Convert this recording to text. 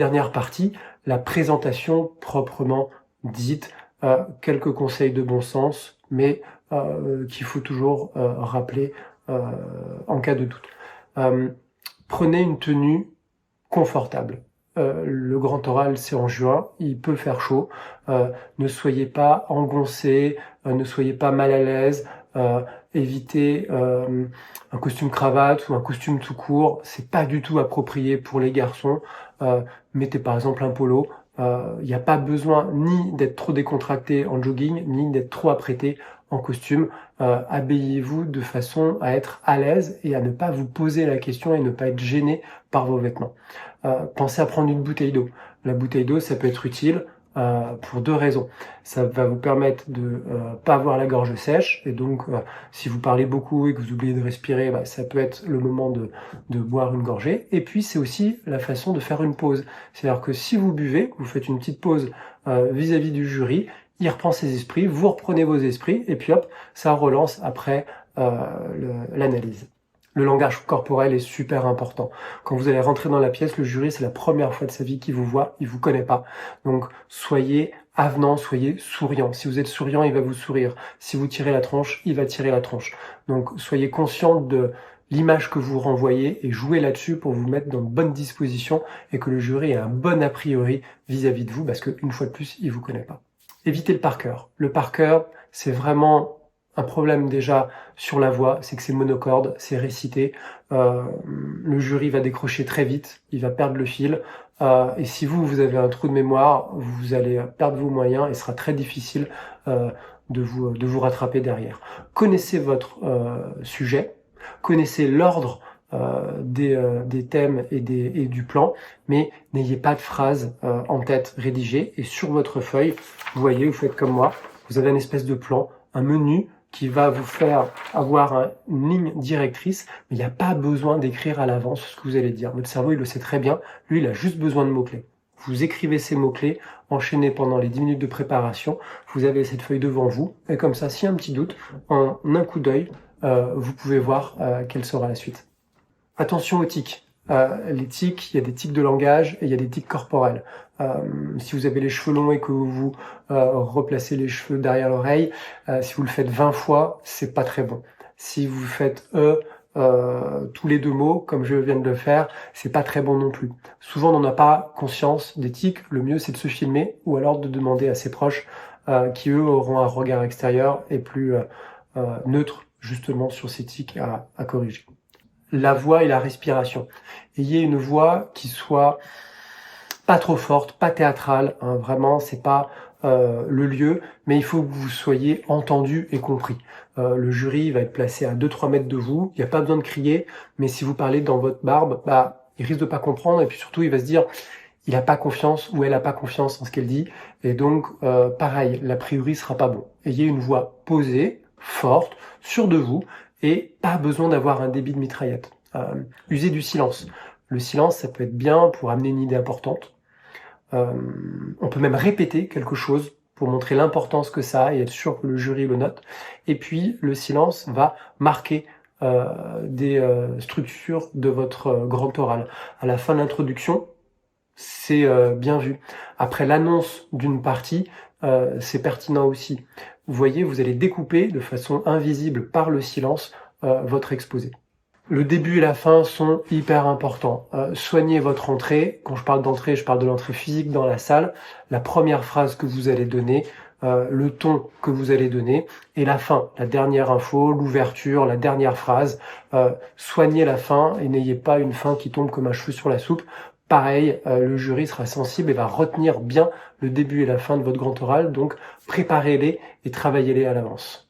Dernière partie, la présentation proprement dite, quelques conseils de bon sens, mais qu'il faut toujours rappeler en cas de doute. Prenez une tenue confortable. Le grand oral, c'est en juin, il peut faire chaud. Ne soyez pas engoncé, ne soyez pas mal à l'aise. Évitez un costume cravate ou un costume tout court. C'est pas du tout approprié pour les garçons. Mettez par exemple un polo. Il n'y a pas besoin ni d'être trop décontracté en jogging, ni d'être trop apprêté en costume. Habillez-vous de façon à être à l'aise et à ne pas vous poser la question et ne pas être gêné par vos vêtements. Pensez à prendre une bouteille d'eau. La bouteille d'eau, ça peut être utile pour deux raisons. Ça va vous permettre de pas avoir la gorge sèche, et donc si vous parlez beaucoup et que vous oubliez de respirer, ça peut être le moment de boire une gorgée. Et puis c'est aussi la façon de faire une pause. C'est-à-dire que si vous buvez, vous faites une petite pause vis-à-vis du jury, il reprend ses esprits, vous reprenez vos esprits, et puis hop, ça relance après l'analyse. Le langage corporel est super important. Quand vous allez rentrer dans la pièce, le jury, c'est la première fois de sa vie qu'il vous voit, il vous connaît pas. Donc, soyez avenant, soyez souriant. Si vous êtes souriant, il va vous sourire. Si vous tirez la tronche, il va tirer la tronche. Donc, soyez conscient de l'image que vous renvoyez et jouez là-dessus pour vous mettre dans de bonnes dispositions et que le jury ait un bon a priori vis-à-vis de vous, parce qu'une fois de plus, il vous connaît pas. Évitez le par cœur. Le par cœur, c'est vraiment un problème déjà sur la voix, c'est que c'est monocorde, c'est récité. Le jury va décrocher très vite, il va perdre le fil. Et si vous avez un trou de mémoire, vous allez perdre vos moyens et ce sera très difficile de vous rattraper derrière. Connaissez votre sujet, connaissez l'ordre des thèmes et du plan, mais n'ayez pas de phrase en tête rédigée. Et sur votre feuille, vous voyez, vous faites comme moi, vous avez une espèce de plan, un menu qui va vous faire avoir une ligne directrice, mais il n'y a pas besoin d'écrire à l'avance ce que vous allez dire. Votre cerveau, il le sait très bien. Lui, il a juste besoin de mots-clés. Vous écrivez ces mots-clés, enchaînez pendant les 10 minutes de préparation. Vous avez cette feuille devant vous. Et comme ça, s'il y a un petit doute, en un coup d'œil, vous pouvez voir quelle sera la suite. Attention aux tics. Les tics, il y a des tics de langage et il y a des tics corporels. Si vous avez les cheveux longs et que vous replacez les cheveux derrière l'oreille, si vous le faites 20 fois, c'est pas très bon. Si vous faites tous les deux mots, comme je viens de le faire, c'est pas très bon non plus. Souvent, on n'a pas conscience des tics. Le mieux, c'est de se filmer ou alors de demander à ses proches qui, eux, auront un regard extérieur et plus neutre, justement, sur ces tics à corriger. La voix et la respiration. Ayez une voix qui soit pas trop forte, pas théâtrale, hein, vraiment, c'est pas le lieu, mais il faut que vous soyez entendu et compris. Le jury va être placé à 2-3 mètres de vous, il n'y a pas besoin de crier, mais si vous parlez dans votre barbe, il risque de pas comprendre, et puis surtout, il va se dire, il a pas confiance ou elle a pas confiance en ce qu'elle dit, et donc, pareil, l'a priori sera pas bon. Ayez une voix posée, forte, sûre de vous, et pas besoin d'avoir un débit de mitraillette. Usez du silence. Le silence, ça peut être bien pour amener une idée importante. On peut même répéter quelque chose pour montrer l'importance que ça a et être sûr que le jury le note. Et puis, le silence va marquer des structures de votre grand oral. À la fin de l'introduction, c'est bien vu. Après l'annonce d'une partie, c'est pertinent aussi. Vous voyez, vous allez découper de façon invisible par le silence votre exposé. Le début et la fin sont hyper importants. Soignez votre entrée. Quand je parle d'entrée, je parle de l'entrée physique dans la salle. La première phrase que vous allez donner, le ton que vous allez donner, et la fin, la dernière info, l'ouverture, la dernière phrase. Soignez la fin et n'ayez pas une fin qui tombe comme un cheveu sur la soupe. Pareil, le jury sera sensible et va retenir bien le début et la fin de votre grand oral, donc préparez-les et travaillez-les à l'avance.